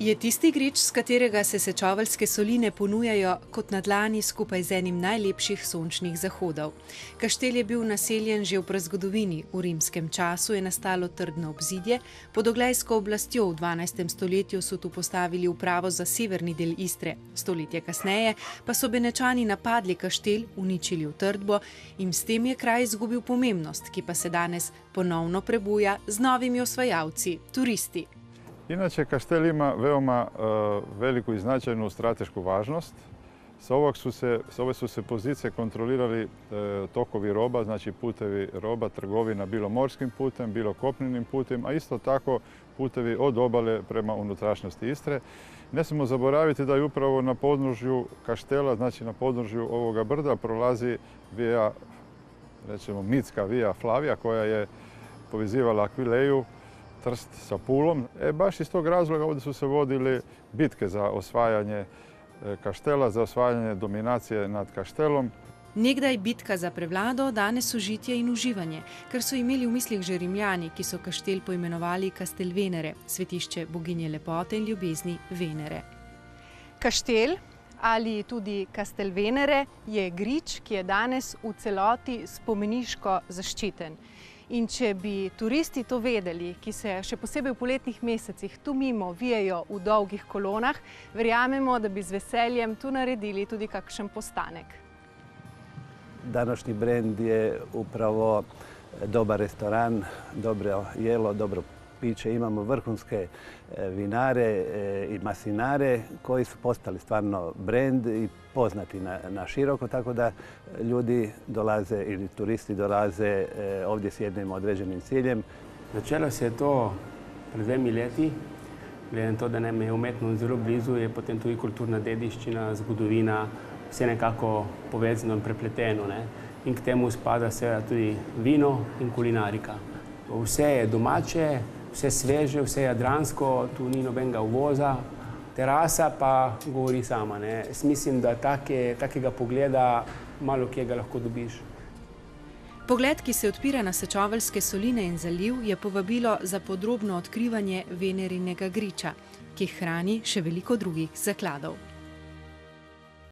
Je tisti grič, z katerega se Sečoveljske soline ponujajo kot na dlani skupaj z enim najlepših sončnih zahodov. Kaštel je bil naseljen že v prazgodovini, v rimskem času je nastalo trdno obzidje, pod oglejsko oblastjo v 12. stoletju so tu postavili upravo za severni del Istre. Stoletje kasneje pa so Benečani napadli kaštel, uničili utrdbo in s tem je kraj izgubil pomembnost, ki pa se danes ponovno prebuja z novimi osvajalci, turisti. Inače, kaštel ima veoma veliku i značajnu stratešku važnost. S ove su se pozicije kontrolirali tokovi roba, znači putevi roba, trgovina bilo morskim putem, bilo kopnenim putem, a isto tako putevi od obale prema unutrašnjosti Istre. Ne smijemo zaboraviti da je upravo na podnožju kaštela, znači na podnožju ovoga brda, prolazi via, rećemo mitska via Flavija, koja je povezivala Akvileju, Trst sa Pulom. Baš iz tog razloga ovdje su se vodili bitke za osvajanje kaštela, za osvajanje dominacije nad kaštelom. Nekdaj bitka za prevlado, danes užitje in uživanje, ker so imeli v mislih že Rimljani, ki so kaštel poimenovali Castel Venere, svetišče boginje lepote in ljubezni Venere. Kaštel ali tudi Castel Venere je grič, ki je danes v celoti spomeniško zaščiten. In če bi turisti to vedeli, ki se še posebej v poletnih mesecih tu mimo vijejo v dolgih kolonah, verjamemo, da bi z veseljem tu naredili tudi kakšen postanek. Današnji brend je upravo dobar restoran, dobro jelo, dobro piće. Imamo vrhunske vinare i masinare koji su postali stvarno brend i poznati na široko, tako da ljudi dolaze ili turisti dolaze ovdje s jednim određenim ciljem. Začelo se je to pred 2 leti. Glede na to, da nam je umetnost zelo blizu, je potem tudi kulturna dediščina, zgodovina, vse nekako povezano in prepleteno. In k temu spada seveda tudi vino in kulinarika. Vse je domače, vse sveže, vse jadransko, tu ni nobenega uvoza. Terasa pa govori sama. Mislim, da takega pogleda malo kje ga lahko dobiš. Pogled, ki se odpira na Sečoveljske soline in zaliv, je povabilo za podrobno odkrivanje Venerinega griča, ki hrani še veliko drugih zakladov.